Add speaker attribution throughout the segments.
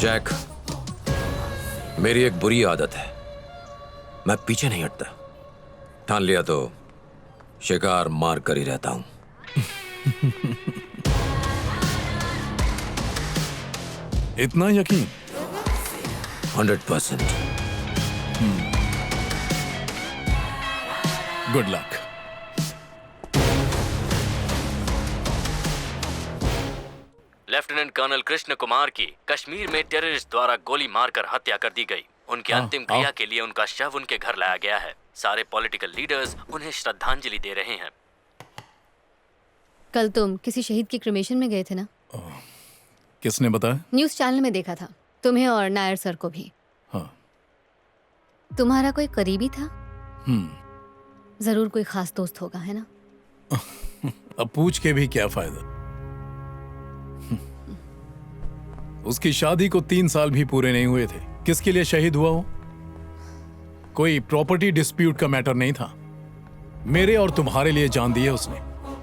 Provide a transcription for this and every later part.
Speaker 1: Jack, मेरी एक बुरी आदत है, मैं पीछे नहीं हटता। ठान लिया तो शिकार मार कर ही रहता हूं।
Speaker 2: इतना यकीन?
Speaker 1: 100%।
Speaker 2: Good luck.
Speaker 3: Lieutenant colonel Krishna Kumar की कश्मीर में टेररिस्ट द्वारा गोली मारकर हत्या कर दी गई। उनकी अंतिम क्रिया के लिए उनका शव उनके घर लाया गया है। सारे पॉलिटिकल लीडर्स उन्हें श्रद्धांजलि दे रहे हैं।
Speaker 4: कल तुम किसी शहीद की क्रिमेशन में गए थे ना?
Speaker 2: किसने बताया?
Speaker 4: न्यूज़ चैनल में देखा था, तुम्हें और नायर सर को भी।
Speaker 2: हाँ।
Speaker 4: तुम्हारा कोई करीबी था? जरूर कोई खास दोस्त होगा, है ना?
Speaker 2: अब पूछ के भी क्या फायदा। उसकी शादी को 3 साल भी पूरे नहीं हुए थे। किसके लिए शहीद हुआ हो? कोई प्रॉपर्टी डिस्प्यूट का मैटर नहीं था। मेरे और तुम्हारे लिए जान दी है उसने।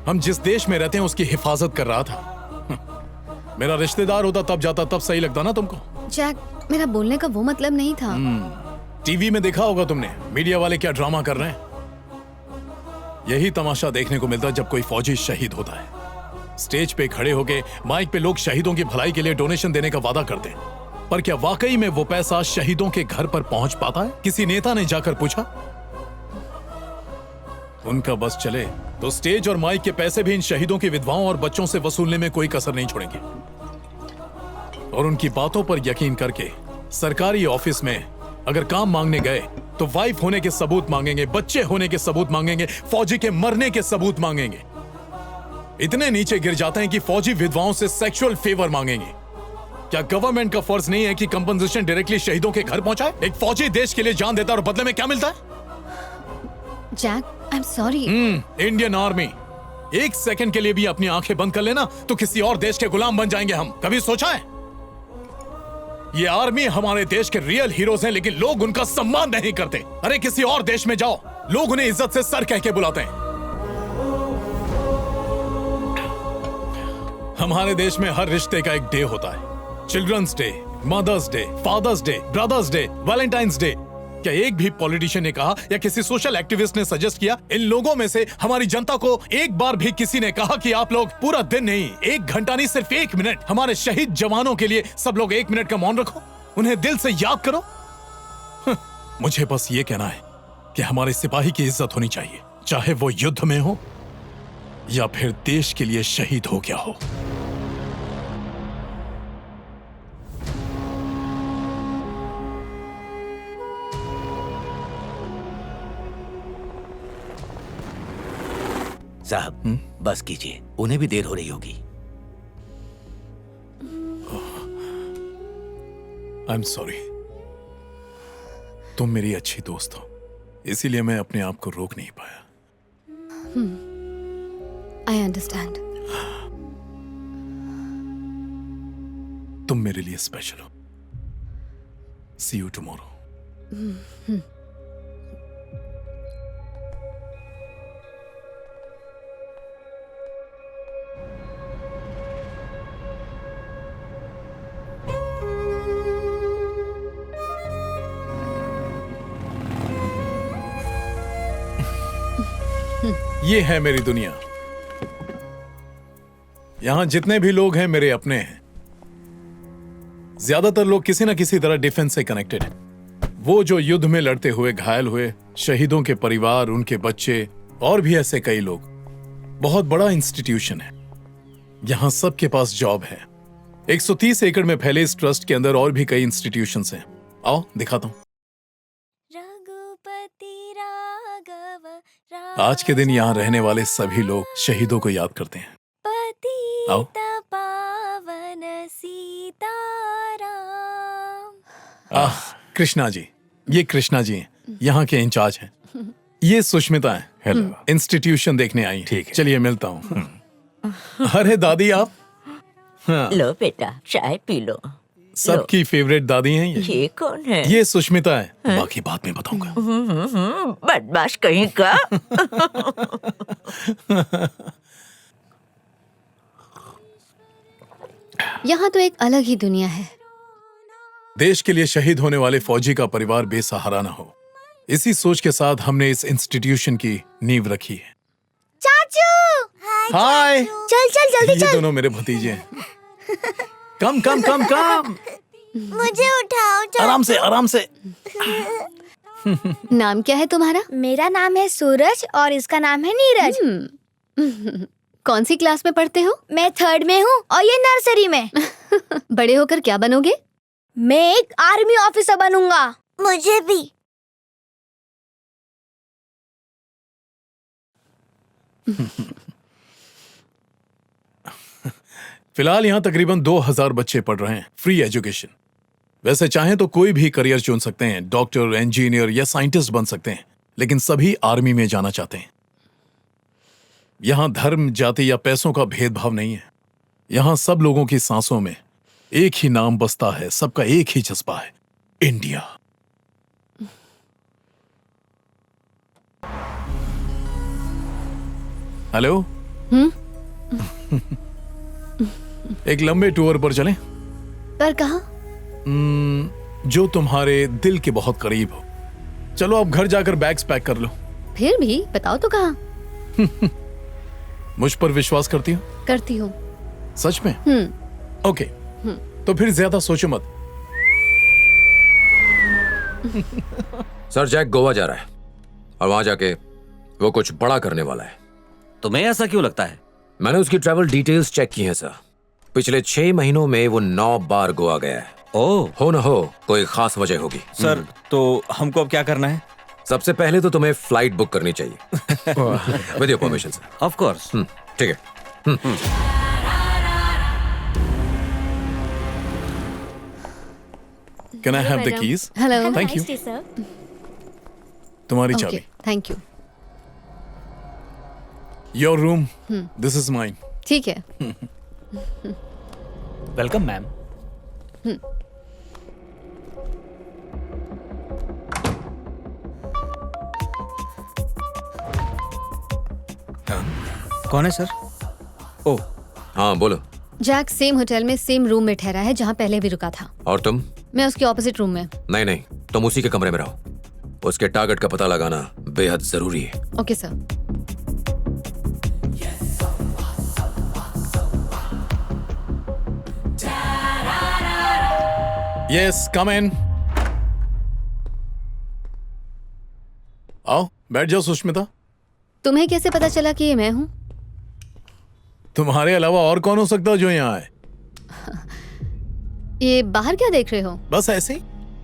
Speaker 2: हम जिस देश में रहते हैं उसकी हिफाजत कर रहा था। मेरा रिश्तेदार होता तब जाता, तब सही लगता ना तुमको?
Speaker 4: जैक, मेरा बोलने का वो मतलब नहीं था।
Speaker 2: टीवी में देखा होगा तुमने, मीडिया वाले क्या ड्रामा कर रहे हैं। यही तमाशा देखने को मिलता है जब कोई फौजी शहीद होता है। स्टेज पे खड़े होके माइक पे लोग शहीदों की भलाई के लिए डोनेशन देने का वादा करते हैं, पर क्या वाकई में वो पैसा शहीदों के घर पर पहुंच पाता है? किसी नेता ने जाकर पूछा? उनका बस चले तो स्टेज और माइक के पैसे भी इन शहीदों की विधवाओं और बच्चों से वसूलने में कोई कसर नहीं छोड़ेंगे। और उनकी बातों पर यकीन करके सरकारी ऑफिस में अगर काम मांगने गए तो वाइफ होने के सबूत मांगेंगे, बच्चे होने के सबूत मांगेंगे, फौजी के मरने के सबूत मांगेंगे। इतने नीचे गिर जाते हैं कि फौजी विधवाओं से सेक्सुअल फेवर मांगेंगे। क्या गवर्नमेंट का फर्ज नहीं है कि कंपनसेशन डायरेक्टली शहीदों के घर पहुंचाए? एक फौजी देश के लिए जान देता है और बदले में क्या मिलता है?
Speaker 4: Jack, I am sorry.
Speaker 2: Indian army, एक सेकंड के लिए भी अपनी आंखें बंद कर लेना तो किसी और देश के गुलाम बन जाएंगे हम। कभी सोचा है? ये आर्मी हमारे देश के रियल हीरोज हैं, लेकिन लोग उनका सम्मान नहीं करते। अरे किसी और देश में जाओ, लोग उन्हें इज्जत से सर कह के बुलाते हैं। हमारे देश में हर रिश्ते का एक डे होता है। Children's day, mother's day, father's day, brother's day, Valentine's day. क्या एक भी पॉलिटिशियन ने कहा या किसी सोशल एक्टिविस्ट ने सजेस्ट किया, इन लोगों में से हमारी जनता को एक बार भी किसी ने कहा कि आप लोग पूरा दिन नहीं, 1 घंटा नहीं, सिर्फ 1 मिनट हमारे शहीद जवानों के लिए सब लोग 1 मिनट का मौन रखो, उन्हें दिल से याद करो? मुझे बस ये कहना है कि हमारे सिपाही की इज्जत होनी चाहिए, चाहे वो युद्ध में हो या फिर देश के लिए शहीद हो गया हो।
Speaker 5: साहब, बस कीजिए, उन्हें भी देर हो रही होगी।
Speaker 2: आई एम सॉरी। तुम मेरी अच्छी दोस्त हो, इसीलिए मैं अपने आप को रोक नहीं पाया।
Speaker 4: I understand.
Speaker 2: तुम मेरे लिए स्पेशल हो। सी यू टुमारो। ये है मेरी दुनिया। यहां जितने भी लोग हैं मेरे अपने हैं। ज्यादातर लोग किसी ना किसी तरह डिफेंस से कनेक्टेड हैं। वो जो युद्ध में लड़ते हुए घायल हुए, शहीदों के परिवार, उनके बच्चे और भी ऐसे कई लोग। बहुत बड़ा इंस्टीट्यूशन है। यहां सबके पास जॉब है। 130 एकड़ में फैले इस ट्रस्ट के अंदर और भी कई इंस्टीट्यूशंस हैं। आओ दिखाता हूं। आज के दिन यहाँ रहने वाले सभी लोग शहीदों को याद करते हैं। आओ। कृष्णा जी, ये कृष्णा जी हैं, यहाँ के इंचार्ज हैं। ये सुष्मिता हैं। हेलो। इंस्टीट्यूशन देखने आई। ठीक है, चलिए मिलता हूँ। अरे दादी आप? हाँ।
Speaker 6: लो बेटा, चाय पी लो।
Speaker 2: सबकी फेवरेट दादी हैं
Speaker 6: ये कौन है?
Speaker 2: ये सुष्मिता है। बाकी बाद में बताऊंगा।
Speaker 6: बदमाश कहीं का।
Speaker 4: यहाँ तो एक अलग ही दुनिया है।
Speaker 2: देश के लिए शहीद होने वाले फौजी का परिवार बेसहारा न हो, इसी सोच के साथ हमने इस इंस्टीट्यूशन की नींव रखी है।
Speaker 7: चाचू
Speaker 2: हाय,
Speaker 7: चल चल जल्दी
Speaker 2: ये
Speaker 7: चल।
Speaker 2: दोनों मेरे भतीजे हैं। कम कम कम कम,
Speaker 7: मुझे उठाओ। चल।
Speaker 2: आराम से आराम से।
Speaker 4: नाम क्या है तुम्हारा?
Speaker 7: मेरा नाम है सूरज और इसका नाम है नीरज।
Speaker 4: कौन सी क्लास में पढ़ते हो?
Speaker 7: मैं 3rd में हूँ और ये नर्सरी में।
Speaker 4: बड़े होकर क्या बनोगे?
Speaker 7: मैं एक आर्मी ऑफिसर बनूंगा। मुझे भी।
Speaker 2: फिलहाल यहाँ तकरीबन 2000 बच्चे पढ़ रहे हैं, फ्री एजुकेशन। वैसे चाहें तो कोई भी करियर चुन सकते हैं, डॉक्टर, इंजीनियर या साइंटिस्ट बन सकते हैं, लेकिन सभी आर्मी में जाना चाहते हैं। यहाँ धर्म, जाति या पैसों का भेदभाव नहीं है। यहाँ सब लोगों की सांसों में एक ही नाम बसता है, सबका एक ही जज्बा है, इंडिया। हेलो। एक लंबे टूर पर चलें?
Speaker 4: पर कहाँ?
Speaker 2: जो तुम्हारे दिल के बहुत करीब हो। चलो अब घर जाकर बैग्स पैक कर लो।
Speaker 4: फिर भी बताओ तो कहाँ?
Speaker 2: मुझ पर विश्वास करती हो?
Speaker 4: करती हूँ।
Speaker 2: सच में? ओके, तो फिर ज्यादा सोचो मत।
Speaker 1: सर जैक गोवा जा रहा है और वहां जाके वो कुछ बड़ा करने वाला है।
Speaker 5: तुम्हें ऐसा क्यों लगता है?
Speaker 1: मैंने उसकी ट्रैवल डिटेल्स चेक की हैं सर। पिछले 6 महीनों में वो 9 बार गोवा गया है।
Speaker 5: ओह
Speaker 1: हो न हो कोई खास वजह होगी।
Speaker 8: सर, तो हमको अब क्या करना है?
Speaker 1: सबसे पहले तो तुम्हें फ्लाइट बुक करनी चाहिए। With your permission sir.
Speaker 5: Of course.
Speaker 1: ठीक है।
Speaker 2: Can I have the keys?
Speaker 4: Hello.
Speaker 2: Thank you. तुम्हारी
Speaker 4: ओके,
Speaker 2: चाबी।
Speaker 4: Thank you.
Speaker 2: Your room, this is mine.
Speaker 4: ठीक है।
Speaker 8: Welcome ma'am. कौन है सर? ओह,
Speaker 1: हाँ बोलो।
Speaker 4: जैक सेम होटल में सेम रूम में ठहरा है जहाँ पहले भी रुका था।
Speaker 1: और तुम?
Speaker 4: मैं उसके ऑपोजिट रूम में।
Speaker 1: नहीं नहीं, तुम उसी के कमरे में रहो। उसके टारगेट का पता लगाना बेहद जरूरी है।
Speaker 4: Okay sir.
Speaker 2: यस, कम इन। आओ बैठ जाओ सुष्मिता।
Speaker 4: तुम्हें कैसे पता चला कि ये मैं हूँ?
Speaker 2: तुम्हारे अलावा और कौन हो सकता है जो यहाँ आए?
Speaker 4: ये बाहर क्या देख रहे हो?
Speaker 2: बस ऐसे ही।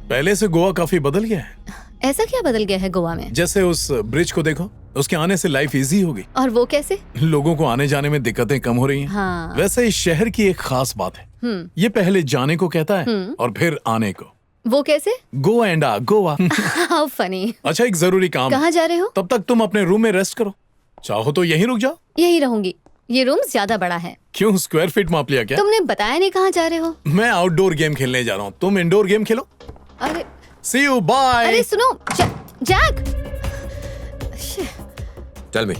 Speaker 2: पहले से गोवा काफी बदल गया है।
Speaker 4: ऐसा क्या बदल गया है गोवा में?
Speaker 2: जैसे उस ब्रिज को देखो, उसके आने से लाइफ इजी होगी।
Speaker 4: और वो कैसे?
Speaker 2: लोगों को आने जाने में दिक्कतें कम हो रही हैं।
Speaker 4: हाँ।
Speaker 2: वैसे इस शहर की एक खास बात है, ये पहले जाने को कहता है और फिर आने को।
Speaker 4: वो कैसे?
Speaker 2: गो एंड आ गोवा।
Speaker 4: How funny.
Speaker 2: अच्छा, एक जरूरी काम है।
Speaker 4: कहाँ जा रहे हो?
Speaker 2: तब तक तुम अपने रूम में रेस्ट करो, चाहो तो यहीं रुक जाओ।
Speaker 4: यही रहूंगी। ये रूम ज्यादा बड़ा है।
Speaker 2: क्यों, स्क्वायर फीट माप लिया क्या?
Speaker 4: तुमने बताया नहीं कहाँ जा रहे हो।
Speaker 2: मैं आउटडोर गेम खेलने जा रहा हूँ, तुम इंडोर गेम खेलो।
Speaker 4: अरे
Speaker 2: सी यू, बाय।
Speaker 4: अरे सुनो जैक।
Speaker 1: Tell me.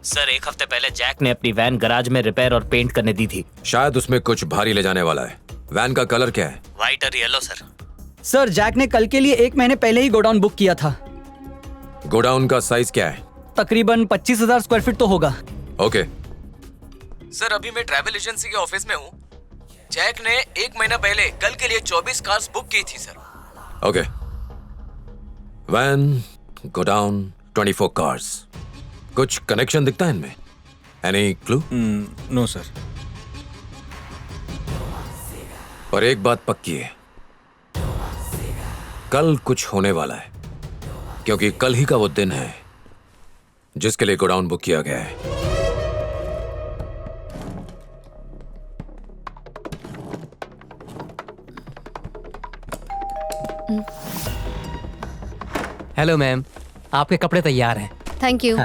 Speaker 5: सर, एक हफ्ते पहले जैक ने अपनी वैन गराज में रिपेयर और पेंट करने दी थी।
Speaker 1: शायद उसमें कुछ भारी ले जाने वाला है। वैन का कलर क्या है?
Speaker 5: व्हाइट और येलो सर।
Speaker 9: सर, जैक ने कल के लिए 1 महीने पहले ही गोडाउन बुक किया था।
Speaker 1: गोडाउन का साइज क्या है?
Speaker 9: तकरीबन 25,000 स्क्वायर फीट तो होगा।
Speaker 1: ओके।
Speaker 10: सर, अभी मैं ट्रैवल एजेंसी के ऑफिस में हूँ। जैक ने 1 महीना पहले कल के लिए 24 कार्स बुक की थी sir.
Speaker 1: Okay. Van, godown, 24 cars. कुछ कनेक्शन दिखता है इनमें? Any clue?
Speaker 8: No sir.
Speaker 1: पर एक बात पक्की है, कल कुछ होने वाला है, क्योंकि कल ही का वो दिन है जिसके लिए गोडाउन बुक किया गया है।
Speaker 9: हेलो मैम, आपके कपड़े तैयार हैं।
Speaker 4: Thank you.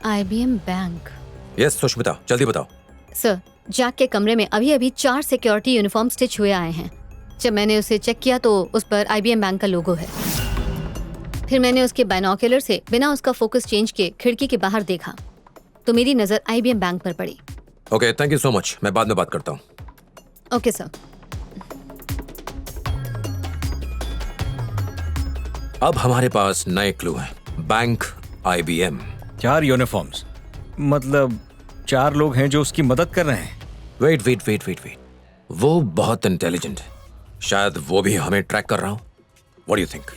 Speaker 4: IBM bank.
Speaker 1: Yes Sushmita, जल्दी बताओ।
Speaker 4: सर, जैक के कमरे में अभी अभी 4 सिक्योरिटी यूनिफॉर्म स्टिच हुए आए हैं। जब मैंने उसे चेक किया तो उस पर IBM बैंक का लोगो है। फिर मैंने उसके बाइनोक्यूलर से बिना उसका फोकस चेंज किए खिड़की के बाहर देखा तो मेरी नजर IBM बैंक पर पड़ी।
Speaker 1: Okay, thank you so much, मैं बाद में बात करता हूँ।
Speaker 4: Okay sir.
Speaker 1: अब हमारे पास नए क्लू हैं। Bank, IBM।
Speaker 8: 4 यूनिफॉर्म्स, मतलब 4 लोग हैं जो उसकी मदद कर रहे हैं।
Speaker 1: वेट। वो बहुत इंटेलिजेंट है, शायद वो भी हमें ट्रैक कर रहा हो। What do you think?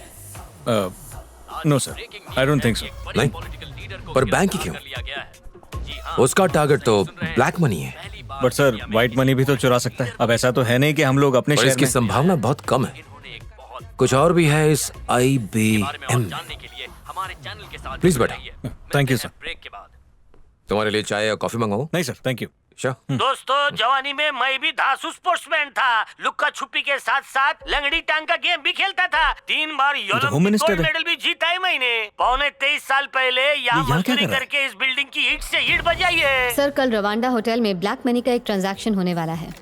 Speaker 8: No sir, I don't think so.
Speaker 1: नहीं, पर बैंक ही क्यों? उसका टारगेट तो ब्लैक मनी है।
Speaker 8: बट सर, व्हाइट मनी भी तो चुरा सकता है। अब ऐसा तो है नहीं कि हम लोग अपने
Speaker 1: और
Speaker 8: शहर
Speaker 1: इसकी
Speaker 8: में...
Speaker 1: संभावना बहुत कम है। कुछ और भी है इस IBM। प्लीज बैठो।
Speaker 8: Thank you sir.
Speaker 1: तुम्हारे लिए चाय या कॉफी मंगाऊं?
Speaker 8: नहीं सर, थैंक यू।
Speaker 1: श्योर।
Speaker 3: दोस्तों, जवानी में मैं भी धांसू स्पोर्ट्समैन था। लुक्का छुपी के साथ साथ लंगड़ी टांग का गेम भी खेलता था। 3 बार
Speaker 8: होम
Speaker 3: ओलंपिक
Speaker 8: मिनिस्टर
Speaker 3: गोल्ड
Speaker 8: है।
Speaker 3: मेडल भी जीता है मैंने। पौने 23 साल पहले यहाँ
Speaker 8: यहाँ क्या
Speaker 3: मजदूरी
Speaker 8: कर रहा है?
Speaker 3: करके इस बिल्डिंग की ईंट से ईंट बजाई है।
Speaker 4: सर, कल रवांडा होटल में ब्लैक मनी का एक ट्रांजैक्शन होने वाला है।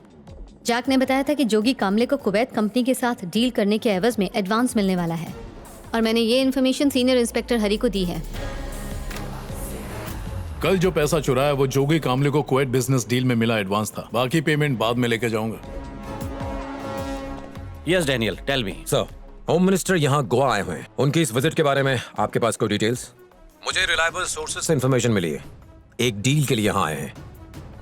Speaker 4: जैक ने बताया था कि जोगी कामले को कुवैत कंपनी के साथ डील करने के एवज में एडवांस मिलने वाला है और मैंने ये इन्फॉर्मेशन सीनियर इंस्पेक्टर हरी को दी है।
Speaker 2: कल जो पैसा चुराया वो जोगी कामले को कुवैत बिजनेस डील में मिला एडवांस था। बाकी पेमेंट बाद में लेके जाऊंगा।
Speaker 5: Yes Daniel, tell me.
Speaker 1: Sir, home minister यहाँ गोवा आए हुए हैं। उनकी इस विजिट के बारे में आपके पास कोई डिटेल्स? मुझे रिलायबल सोर्सेज से इंफॉर्मेशन मिली है। एक डील के लिए यहाँ आए हैं।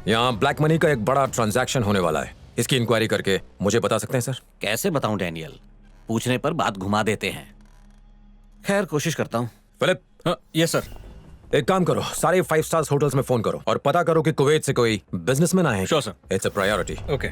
Speaker 1: यहाँ ब्लैक मनी का एक बड़ा ट्रांजैक्शन होने वाला है। इसकी इंक्वायरी करके मुझे बता सकते हैं सर?
Speaker 5: कैसे बताऊं डैनियल, पूछने पर बात घुमा देते हैं। खैर, कोशिश करता हूं।
Speaker 1: फिलिप।
Speaker 8: Yes sir.
Speaker 1: एक काम करो, सारे 5 स्टार्स होटल्स में फोन करो और पता करो कि कुवैत से कोई बिजनेसमैन आए हैं।
Speaker 8: Sure, sir.
Speaker 1: It's a priority.
Speaker 8: Okay.